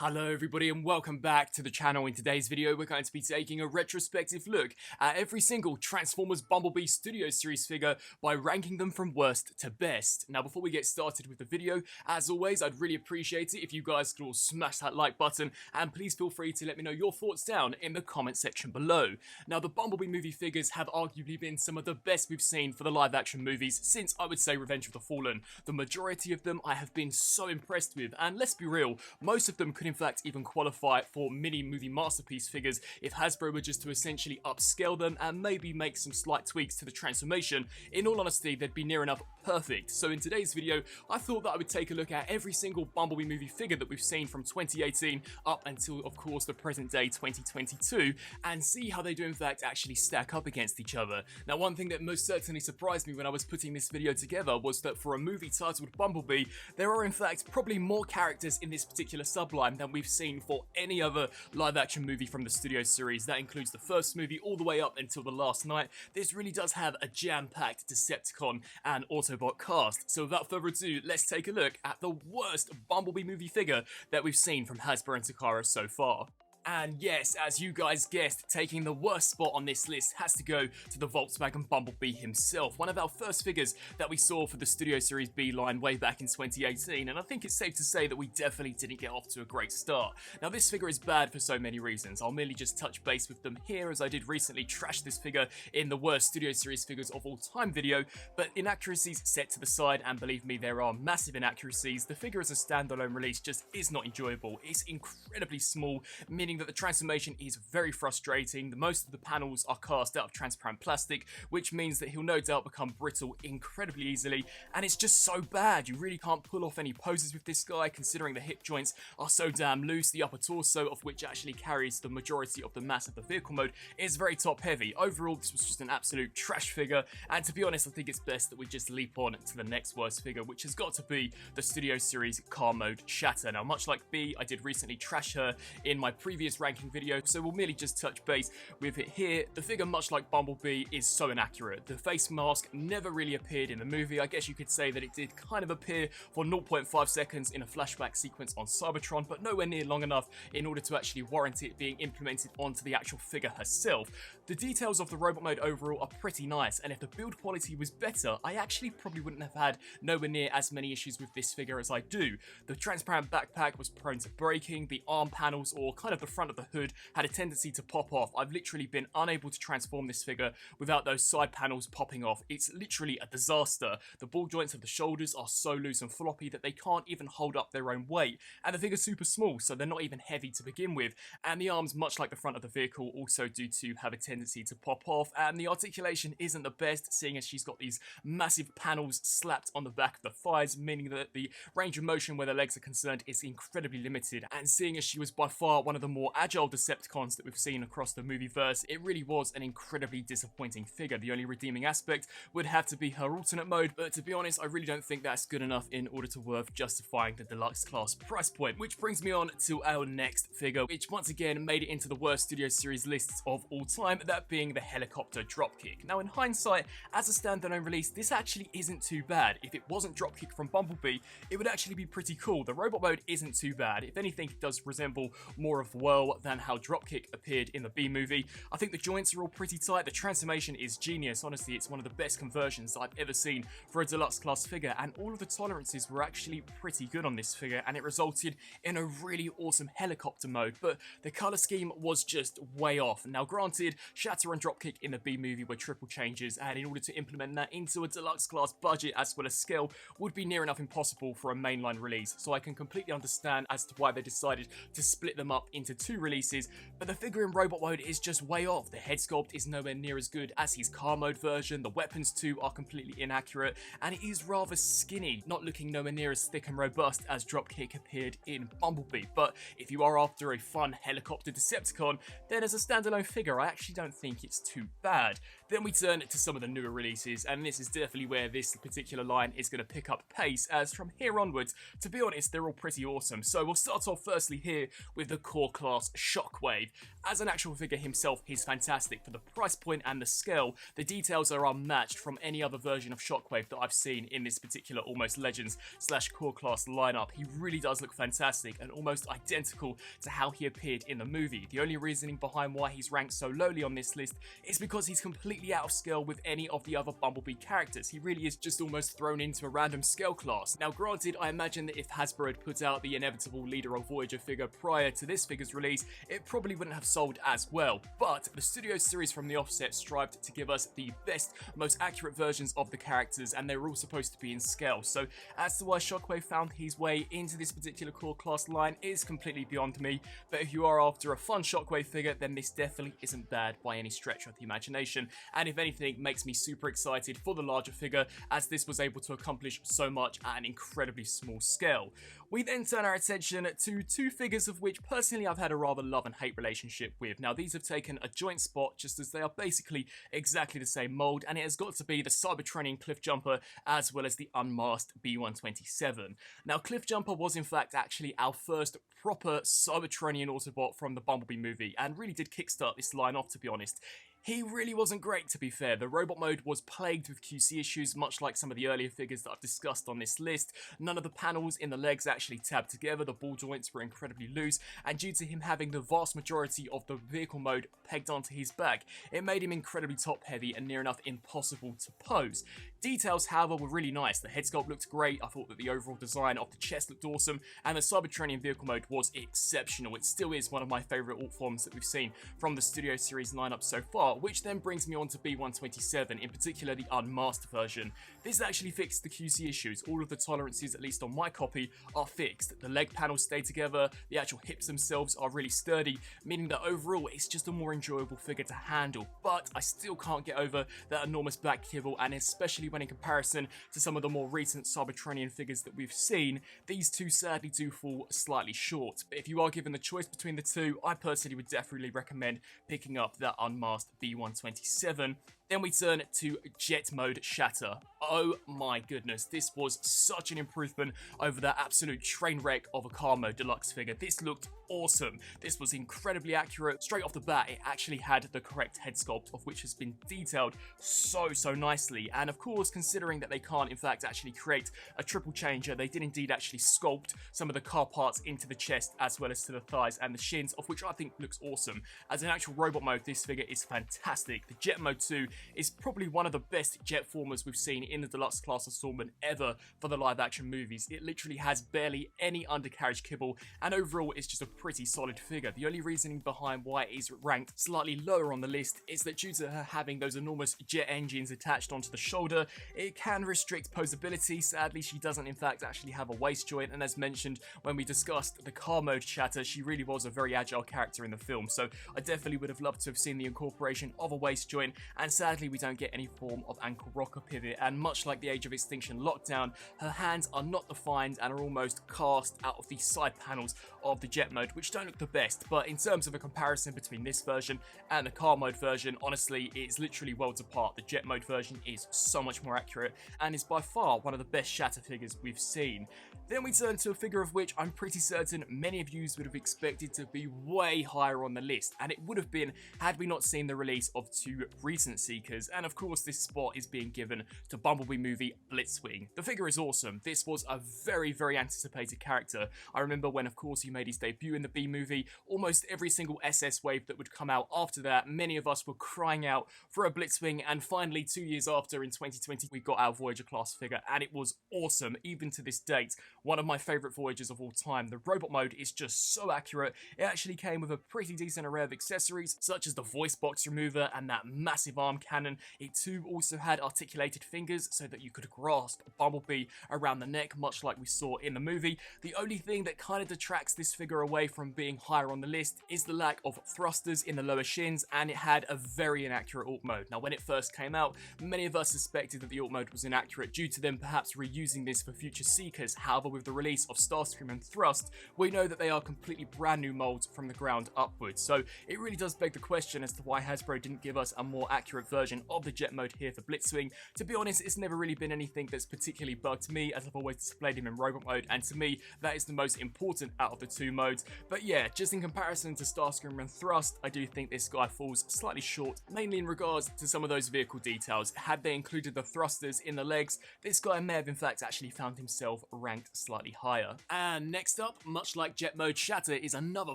Hello everybody and welcome back to the channel. In today's video we're going to be taking a retrospective look at every single Transformers Bumblebee Studio Series figure by ranking them from worst to best. Now before we get started with the video, as always I'd really appreciate it if you guys could all smash that like button, and please feel free to let me know your thoughts down in the comment section below. Now the Bumblebee movie figures have arguably been some of the best we've seen for the live action movies since I would say Revenge of the Fallen. The majority of them I have been so impressed with, and let's be real, most of them could in fact even qualify for mini movie masterpiece figures if Hasbro were just to essentially upscale them and maybe make some slight tweaks to the transformation. In all honesty, they'd be near enough perfect. So in today's video, I thought that I would take a look at every single Bumblebee movie figure that we've seen from 2018 up until, of course, the present day 2022, and see how they do in fact actually stack up against each other. Now one thing that most certainly surprised me when I was putting this video together was that for a movie titled Bumblebee, there are in fact probably more characters in this particular subline than we've seen for any other live action movie from the studio series. That includes the first movie all the way up until The Last Knight. This really does have a jam-packed Decepticon and Autobot cast. So without further ado, let's take a look at the worst Bumblebee movie figure that we've seen from Hasbro and Takara so far. And yes, as you guys guessed, taking the worst spot on this list has to go to the Volkswagen Bumblebee himself, one of our first figures that we saw for the Studio Series B line way back in 2018, and I think it's safe to say that we definitely didn't get off to a great start. Now this figure is bad for so many reasons. I'll merely just touch base with them here, as I did recently trash this figure in the worst Studio Series figures of all time video, but inaccuracies set to the side, and believe me, there are massive inaccuracies. The figure as a standalone release just is not enjoyable. It's incredibly small, meaning that the transformation is very frustrating. Most of the panels are cast out of transparent plastic, which means that he'll no doubt become brittle incredibly easily, and it's just so bad. You really can't pull off any poses with this guy, considering the hip joints are so damn loose. The upper torso, of which actually carries the majority of the mass of the vehicle mode, is very top heavy. Overall, this was just an absolute trash figure, and to be honest, I think it's best that we just leap on to the next worst figure, which has got to be the Studio Series Car Mode Shatter. Now much like B, I did recently trash her in my previous ranking video, so we'll merely just touch base with it here. The figure, much like Bumblebee, is so inaccurate. The face mask never really appeared in the movie. I guess you could say that it did kind of appear for 0.5 seconds in a flashback sequence on Cybertron, but nowhere near long enough in order to actually warrant it being implemented onto the actual figure herself. The details of the robot mode overall are pretty nice, and if the build quality was better, I actually probably wouldn't have had nowhere near as many issues with this figure as I do. The transparent backpack was prone to breaking, the arm panels, or kind of the front of the hood, had a tendency to pop off. I've literally been unable to transform this figure without those side panels popping off. It's literally a disaster. The ball joints of the shoulders are so loose and floppy that they can't even hold up their own weight, and the figure's super small, so they're not even heavy to begin with, and the arms, much like the front of the vehicle, also do to have a tendency to pop off, and the articulation isn't the best, seeing as she's got these massive panels slapped on the back of the thighs, meaning that the range of motion where the legs are concerned is incredibly limited, and seeing as she was by far one of the more agile Decepticons that we've seen across the movieverse, it really was an incredibly disappointing figure. The only redeeming aspect would have to be her alternate mode, but to be honest, I really don't think that's good enough in order to worth justifying the deluxe class price point. Which brings me on to our next figure, which once again made it into the worst Studio Series lists of all time, that being the helicopter Dropkick. Now in hindsight, as a standalone release, this actually isn't too bad. If it wasn't Dropkick from Bumblebee, it would actually be pretty cool. The robot mode isn't too bad. If anything, it does resemble more of Whirl than how Dropkick appeared in the B movie. I think the joints are all pretty tight. The transformation is genius. Honestly, it's one of the best conversions I've ever seen for a deluxe class figure, and all of the tolerances were actually pretty good on this figure, and it resulted in a really awesome helicopter mode, but the color scheme was just way off. Now granted, Shatter and Dropkick in the B movie were triple changes, and in order to implement that into a deluxe class budget as well as scale would be near enough impossible for a mainline release, so I can completely understand as to why they decided to split them up into two releases. But the figure in robot mode is just way off. The head sculpt is nowhere near as good as his car mode version, the weapons too are completely inaccurate, and it is rather skinny, not looking nowhere near as thick and robust as Dropkick appeared in Bumblebee. But if you are after a fun helicopter Decepticon, then as a standalone figure, I actually don't think it's too bad. Then we turn to some of the newer releases, and this is definitely where this particular line is going to pick up pace, as from here onwards, to be honest, they're all pretty awesome. So we'll start off firstly here with the core class class Shockwave. As an actual figure himself, he's fantastic for the price point and the scale. The details are unmatched from any other version of Shockwave that I've seen in this particular Almost Legends / core class lineup. He really does look fantastic and almost identical to how he appeared in the movie. The only reasoning behind why he's ranked so lowly on this list is because he's completely out of scale with any of the other Bumblebee characters. He really is just almost thrown into a random scale class. Now granted, I imagine that if Hasbro had put out the inevitable Leader of Voyager figure prior to this figure's release, it probably wouldn't have sold as well. But the studio series from the offset strived to give us the best, most accurate versions of the characters, and they were all supposed to be in scale. So as to why Shockwave found his way into this particular core class line is completely beyond me, but if you are after a fun Shockwave figure, then this definitely isn't bad by any stretch of the imagination, and if anything, makes me super excited for the larger figure, as this was able to accomplish so much at an incredibly small scale. We then turn our attention to two figures of which personally I've had a rather love and hate relationship with. Now these have taken a joint spot just as they are basically exactly the same mold, and it has got to be the Cybertronian Cliffjumper as well as the unmasked B-127. Now Cliffjumper was in fact actually our first proper Cybertronian Autobot from the Bumblebee movie, and really did kickstart this line off, to be honest. He really wasn't great, to be fair. The robot mode was plagued with QC issues, much like some of the earlier figures that I've discussed on this list. None of the panels in the legs actually tabbed together, the ball joints were incredibly loose, and due to him having the vast majority of the vehicle mode pegged onto his back, it made him incredibly top heavy and near enough impossible to pose. Details, however, were really nice. The head sculpt looked great, I thought that the overall design of the chest looked awesome, and the Cybertronian vehicle mode was exceptional. It still is one of my favourite alt forms that we've seen from the Studio Series lineup so far, which then brings me on to B-127, in particular the unmasked version. This actually fixed the QC issues. All of the tolerances, at least on my copy, are fixed. The leg panels stay together, the actual hips themselves are really sturdy, meaning that overall it's just a more enjoyable figure to handle, but I still can't get over that enormous back kibble, and especially when in comparison to some of the more recent Cybertronian figures that we've seen, these two sadly do fall slightly short. But if you are given the choice between the two, I personally would definitely recommend picking up that unmasked B-127. Then we turn to Jet Mode Shatter. Oh my goodness, this was such an improvement over that absolute train wreck of a car mode deluxe figure. This looked awesome. This was incredibly accurate. Straight off the bat, it actually had the correct head sculpt, of which has been detailed so nicely. And of course, considering that they can't in fact actually create a triple changer, they did indeed actually sculpt some of the car parts into the chest as well as to the thighs and the shins, of which I think looks awesome. As an actual robot mode, this figure is fantastic. The Jet Mode 2 is probably one of the best jet formers we've seen in the deluxe class assortment ever for the live action movies. It literally has barely any undercarriage kibble, and overall it's just a pretty solid figure. The only reasoning behind why it is ranked slightly lower on the list is that due to her having those enormous jet engines attached onto the shoulder, it can restrict posability. Sadly, she doesn't in fact actually have a waist joint, and as mentioned when we discussed the car mode Shatter, she really was a very agile character in the film, so I definitely would have loved to have seen the incorporation of a waist joint, and sadly we don't get any form of ankle rocker pivot, and much like the Age of Extinction Lockdown, her hands are not defined and are almost cast out of the side panels of the jet mode, which don't look the best. But in terms of a comparison between this version and the car mode version, honestly, it's literally worlds apart. The jet mode version is so much more accurate and is by far one of the best Shatter figures we've seen. Then we turn to a figure of which I'm pretty certain many of you would have expected to be way higher on the list, and it would have been had we not seen the release of two recent Seekers, and of course this spot is being given to Bumblebee movie Blitzwing. The figure is awesome. This was a very anticipated character. I remember when of course he made his debut in the B movie, almost every single SS wave that would come out after that, many of us were crying out for a Blitzwing, and finally 2 years after, in 2020, we got our Voyager class figure, and it was awesome. Even to this date, one of my favourite Voyagers of all time. The robot mode is just so accurate. It actually came with a pretty decent array of accessories, such as the voice box remover and that massive arm cannon. It too also had articulated fingers so that you could grasp Bumblebee around the neck, much like we saw in the movie. The only thing that kind of detracts this figure away from being higher on the list is the lack of thrusters in the lower shins, and it had a very inaccurate alt mode. Now when it first came out, many of us suspected that the alt mode was inaccurate due to them perhaps reusing this for future Seekers. However, with the release of Starscream and Thrust, we know that they are completely brand new molds from the ground upwards. So it really does beg the question as to why Hasbro didn't give us a more accurate version of the jet mode here for Blitzwing. To be honest, it's never really been anything that's particularly bugged me, as I've always displayed him in robot mode, and to me, that is the most important out of the two modes. But yeah, just in comparison to Starscream and Thrust, I do think this guy falls slightly short, mainly in regards to some of those vehicle details. Had they included the thrusters in the legs, this guy may have in fact actually found himself ranked slightly higher. And next up, much like Jet Mode Shatter, is another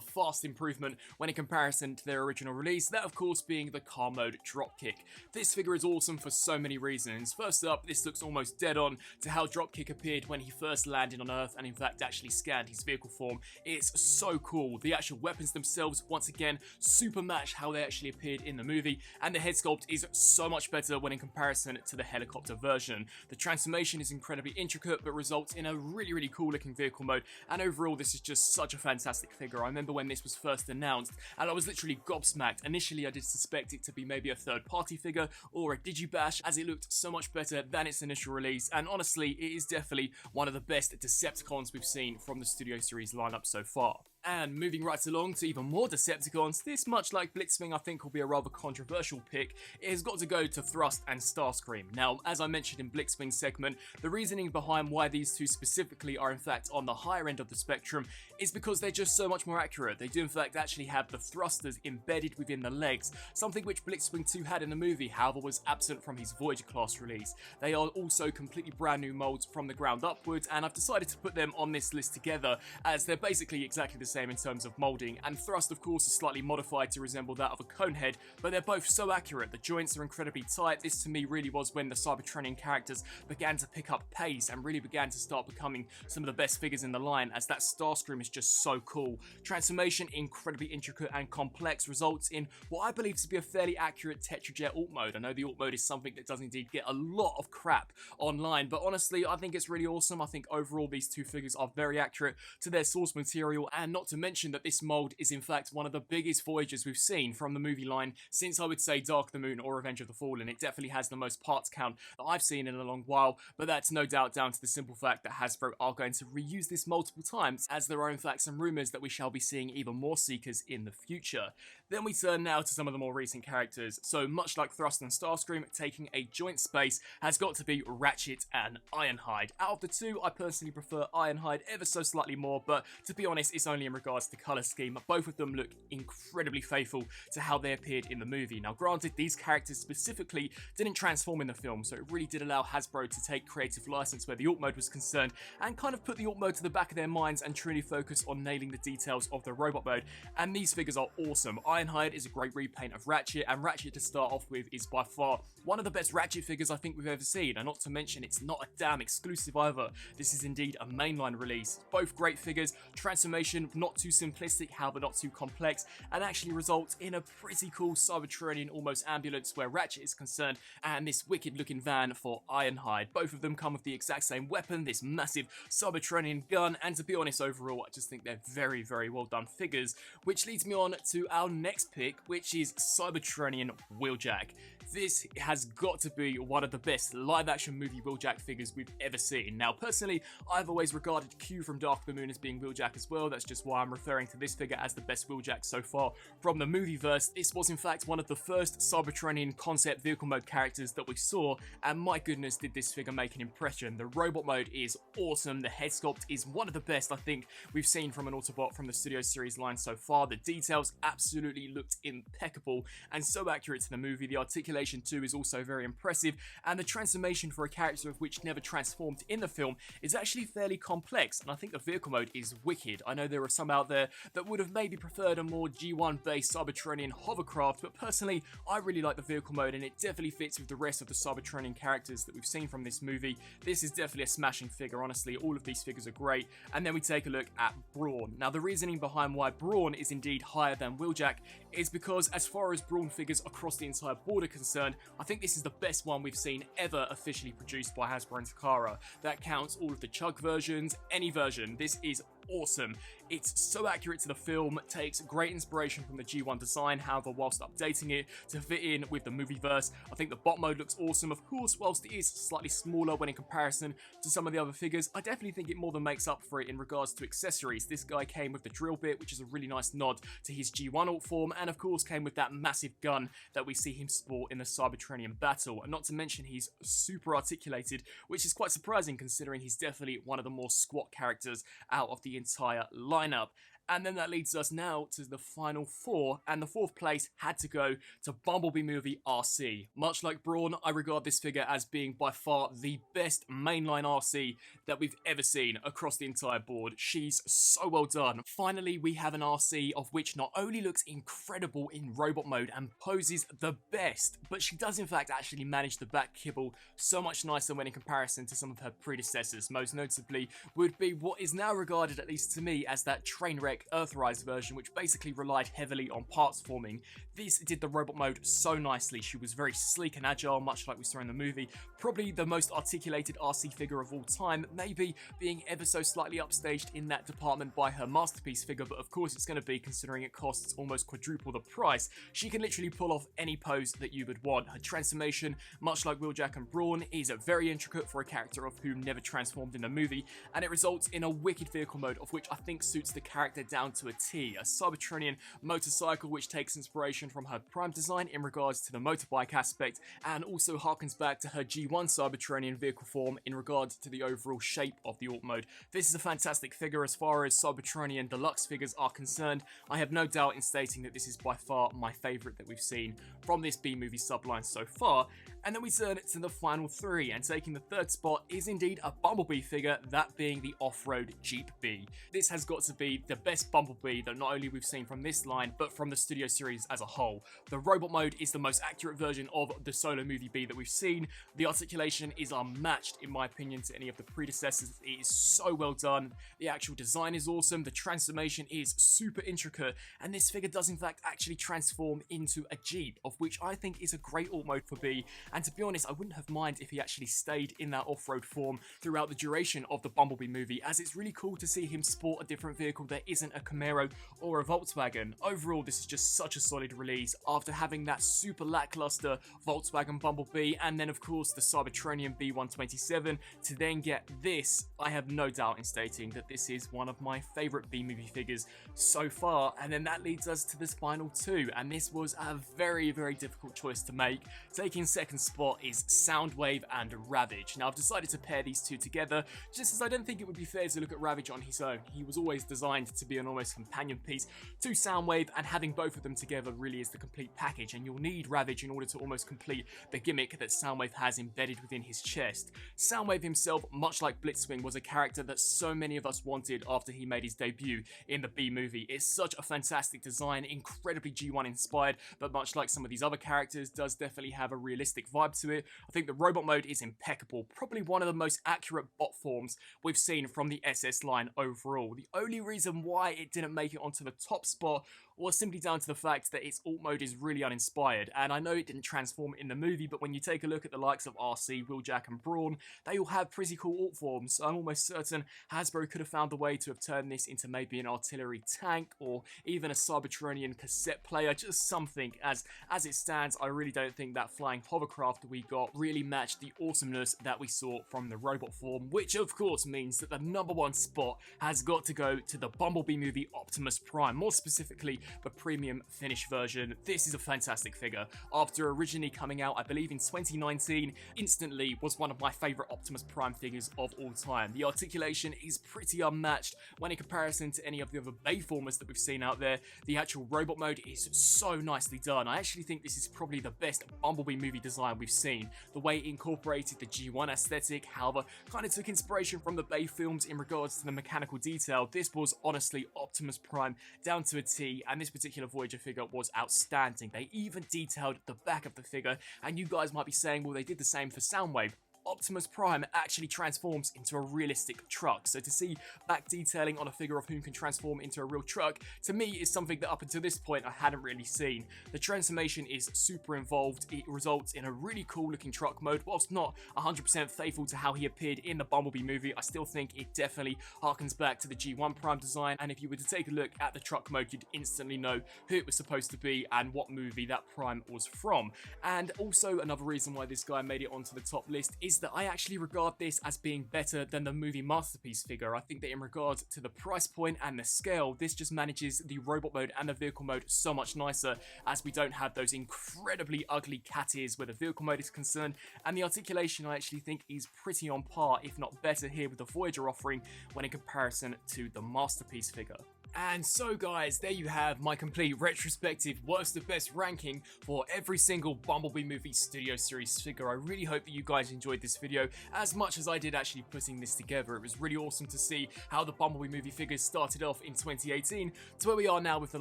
fast improvement when in comparison to their original release, that of course being the car mode Dropkick. This figure is awesome for so many reasons. First up, this looks almost dead on to how Dropkick appeared when he first landed on Earth and in fact actually scanned his vehicle form. It's so cool. The actual weapons themselves, once again, super match how they actually appeared in the movie, and the head sculpt is so much better when in comparison to the helicopter version. The transformation is incredibly intricate but results in a really cool looking vehicle mode, and overall this is just such a fantastic figure. I remember when this was first announced and I was literally gobsmacked. Initially I did suspect it to be maybe a third party figure or a digibash, as it looked so much better than its initial release, and honestly it is definitely one of the best Decepticons we've seen from the Studio Series lineup so far. And moving right along to even more Decepticons, this, much like Blitzwing, I think will be a rather controversial pick. It has got to go to Thrust and Starscream. Now, as I mentioned in Blitzwing's segment, the reasoning behind why these two specifically are in fact on the higher end of the spectrum is because they're just so much more accurate. They do in fact actually have the thrusters embedded within the legs, something which Blitzwing 2 had in the movie, however was absent from his Voyager class release. They are also completely brand new molds from the ground upwards, and I've decided to put them on this list together as they're basically exactly the same in terms of molding, and Thrust of course is slightly modified to resemble that of a cone head, but they're both so accurate. The joints are incredibly tight. This to me really was when the Cybertronian characters began to pick up pace and really began to start becoming some of the best figures in the line, as that Starscream is just so cool. Transformation incredibly intricate and complex, results in what I believe to be a fairly accurate Tetrajet alt mode. I know the alt mode is something that does indeed get a lot of crap online, but honestly I think it's really awesome. I think overall these two figures are very accurate to their source material, and not to mention that this mold is in fact one of the biggest Voyagers we've seen from the movie line since, I would say, Dark of the Moon or Revenge of the Fallen. It definitely has the most parts count that I've seen in a long while, but that's no doubt down to the simple fact that Hasbro are going to reuse this multiple times, as there are in fact some rumours that we shall be seeing even more Seekers in the future. Then we turn now to some of the more recent characters. So much like Thrust and Starscream, taking a joint space has got to be Ratchet and Ironhide. Out of the two, I personally prefer Ironhide ever so slightly more, but to be honest, it's only in regards to colour scheme. Both of them look incredibly faithful to how they appeared in the movie. Now granted, these characters specifically didn't transform in the film, so it really did allow Hasbro to take creative license where the alt mode was concerned and kind of put the alt mode to the back of their minds and truly focus on nailing the details of the robot mode, and these figures are awesome. Ironhide is a great repaint of Ratchet, and Ratchet to start off with is by far one of the best Ratchet figures I think we've ever seen, and not to mention it's not a damn exclusive either. This is indeed a mainline release. Both great figures, transformation not too simplistic, however not too complex, and actually results in a pretty cool Cybertronian almost ambulance where Ratchet is concerned, and this wicked looking van for Ironhide. Both of them come with the exact same weapon, this massive Cybertronian gun, and to be honest, overall I just think they're very well done figures, which leads me on to our next pick, which is Cybertronian Wheeljack. This has got to be one of the best live-action movie Wheeljack figures we've ever seen. Now, personally, I've always regarded Q from Dark of the Moon as being Wheeljack as well. That's just why I'm referring to this figure as the best Wheeljack so far from the movieverse. This was, in fact, one of the first Cybertronian concept vehicle mode characters that we saw, and my goodness, did this figure make an impression. The robot mode is awesome. The head sculpt is one of the best I think we've seen from an Autobot from the Studio Series line so far. The details absolutely looked impeccable and so accurate to the movie. The articulation too is also very impressive, and the transformation for a character of which never transformed in the film is actually fairly complex, and I think the vehicle mode is wicked. I know there are some out there that would have maybe preferred a more G1 based Cybertronian hovercraft, but personally I really like the vehicle mode, and it definitely fits with the rest of the Cybertronian characters that we've seen from this movie. This is definitely a smashing figure. Honestly, all of these figures are great. And then we take a look at Brawn. Now the reasoning behind why Brawn is indeed higher than Wheeljack is because as far as Brawn figures across the entire board are concerned, I think this is the best one we've seen ever officially produced by Hasbro and Takara. That counts all of the Chug versions, any version. This is awesome. It's so accurate to the film, takes great inspiration from the G1 design, however, whilst updating it to fit in with the movieverse. I think the bot mode looks awesome. Of course, whilst it is slightly smaller when in comparison to some of the other figures, I definitely think it more than makes up for it in regards to accessories. This guy came with the drill bit, which is a really nice nod to his G1 alt form, and of course came with that massive gun that we see him sport in the Cybertronian battle. And not to mention he's super articulated, which is quite surprising considering he's definitely one of the more squat characters out of the entire lineup. And then that leads us now to the final four, and the fourth place had to go to Bumblebee Movie RC. Much like Brawn, I regard this figure as being by far the best mainline RC that we've ever seen across the entire board. She's so well done. Finally, we have an RC of which not only looks incredible in robot mode and poses the best, but she does in fact actually manage the back kibble so much nicer when in comparison to some of her predecessors. Most notably would be what is now regarded, at least to me, as that train wreck Earthrise version, which basically relied heavily on parts forming. This did the robot mode so nicely. She was very sleek and agile, much like we saw in the movie. Probably the most articulated RC figure of all time, maybe being ever so slightly upstaged in that department by her masterpiece figure, but of course it's going to be, considering it costs almost quadruple the price. She can literally pull off any pose that you would want. Her transformation, much like Wheeljack and Brawn, is very intricate for a character of whom never transformed in the movie, and it results in a wicked vehicle mode of which I think suits the character down to a T. A Cybertronian motorcycle which takes inspiration from her Prime design in regards to the motorbike aspect, and also harkens back to her G1 Cybertronian vehicle form in regards to the overall shape of the alt mode. This is a fantastic figure as far as Cybertronian deluxe figures are concerned. I have no doubt in stating that this is by far my favourite that we've seen from this B-movie subline so far. And then we turn it to the final three, and taking the third spot is indeed a Bumblebee figure, that being the off-road Jeep Bee. This has got to be the best Bumblebee that not only we've seen from this line, but from the studio series as a whole. The robot mode is the most accurate version of the solo movie Bee that we've seen. The articulation is unmatched, in my opinion, to any of the predecessors. It is so well done. The actual design is awesome. The transformation is super intricate, and this figure does in fact actually transform into a Jeep, of which I think is a great alt mode for Bee. And to be honest, I wouldn't have minded if he actually stayed in that off-road form throughout the duration of the Bumblebee movie, as it's really cool to see him sport a different vehicle that isn't a Camaro or a Volkswagen. Overall, this is just such a solid release after having that super lackluster Volkswagen Bumblebee and then of course the Cybertronian B127. To then get this, I have no doubt in stating that this is one of my favourite B-movie figures so far. And then that leads us to this final two, and this was a very difficult choice to make. Taking second spot is Soundwave and Ravage. Now I've decided to pair these two together just as I don't think it would be fair to look at Ravage on his own. He was always designed to be an almost companion piece to Soundwave, and having both of them together really is the complete package, and you'll need Ravage in order to almost complete the gimmick that Soundwave has embedded within his chest. Soundwave himself, much like Blitzwing, was a character that so many of us wanted after he made his debut in the B movie. It's such a fantastic design, incredibly G1 inspired, but much like some of these other characters, does definitely have a realistic vibe to it. I think the robot mode is impeccable, probably one of the most accurate bot forms we've seen from the SS line overall. The only reason why it didn't make it onto the top spot was simply down to the fact that its alt mode is really uninspired, and I know it didn't transform in the movie, but when you take a look at the likes of RC, Wheeljack and Brawn, they all have pretty cool alt forms, so I'm almost certain Hasbro could have found a way to have turned this into maybe an artillery tank or even a Cybertronian cassette player, just something. As it stands, I really don't think that flying hovercraft we got really matched the awesomeness that we saw from the robot form, which of course means that the number one spot has got to go to the Bumblebee movie Optimus Prime, more specifically the premium finish version. This is a fantastic figure. After originally coming out, I believe in 2019, instantly was one of my favourite Optimus Prime figures of all time. The articulation is pretty unmatched when in comparison to any of the other Bayformers that we've seen out there. The actual robot mode is so nicely done. I actually think this is probably the best Bumblebee movie design we've seen. The way it incorporated the G1 aesthetic, however, kind of took inspiration from the Bay films in regards to the mechanical detail. This was honestly Optimus Prime down to a T, and this particular Voyager figure was outstanding. They even detailed the back of the figure, and you guys might be saying, well, they did the same for Soundwave. Optimus Prime actually transforms into a realistic truck. So to see back detailing on a figure of whom can transform into a real truck, to me is something that up until this point I hadn't really seen. The transformation is super involved. It results in a really cool looking truck mode. Whilst not 100% faithful to how he appeared in the Bumblebee movie, I still think it definitely harkens back to the G1 Prime design, and if you were to take a look at the truck mode, you'd instantly know who it was supposed to be and what movie that Prime was from. And also another reason why this guy made it onto the top list is that I actually regard this as being better than the movie Masterpiece figure. I think that in regard to the price point and the scale, this just manages the robot mode and the vehicle mode so much nicer, as we don't have those incredibly ugly cat ears where the vehicle mode is concerned, and the articulation I actually think is pretty on par, if not better here with the Voyager offering when in comparison to the Masterpiece figure. And so guys, there you have my complete retrospective worst to best ranking for every single Bumblebee movie Studio Series figure. I really hope that you guys enjoyed this video as much as I did actually putting this together. It was really awesome to see how the Bumblebee movie figures started off in 2018 to where we are now with the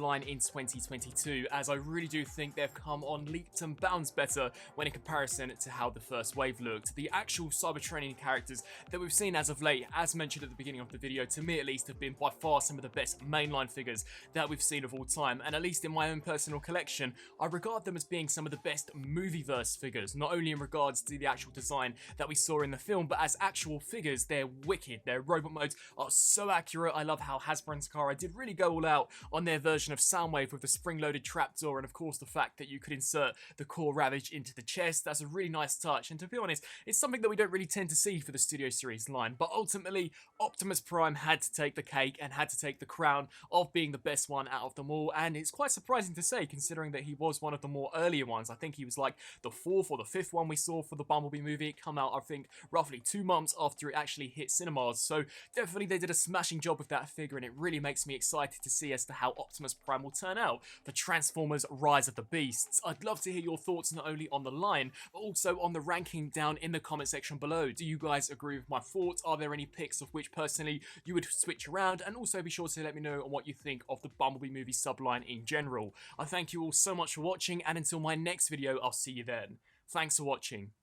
line in 2022, as I really do think they've come on leaps and bounds better when in comparison to how the first wave looked. The actual Cybertronian characters that we've seen as of late, as mentioned at the beginning of the video, to me at least have been by far some of the best mainline figures that we've seen of all time, and at least in my own personal collection, I regard them as being some of the best movieverse figures, not only in regards to the actual design that we saw in the film, but as actual figures, they're wicked. Their robot modes are so accurate. I love how Hasbro and Takara did really go all out on their version of Soundwave with the spring-loaded trapdoor, and of course the fact that you could insert the core Ravage into the chest. That's a really nice touch, and to be honest, it's something that we don't really tend to see for the Studio Series line, but ultimately Optimus Prime had to take the cake and had to take the crown of being the best one out of them all, and it's quite surprising to say considering that he was one of the more earlier ones. I think he was like the 4th or the 5th one we saw for the Bumblebee movie. It came out, I think, roughly 2 months after it actually hit cinemas, so definitely they did a smashing job with that figure, and it really makes me excited to see as to how Optimus Prime will turn out for Transformers Rise of the Beasts. I'd love to hear your thoughts not only on the line, but also on the ranking down in the comment section below. Do you guys agree with my thoughts? Are there any picks of which personally you would switch around? And also be sure to let me know on what you think of the Bumblebee movie subline in general. I thank you all so much for watching, and until my next video, I'll see you then. Thanks for watching.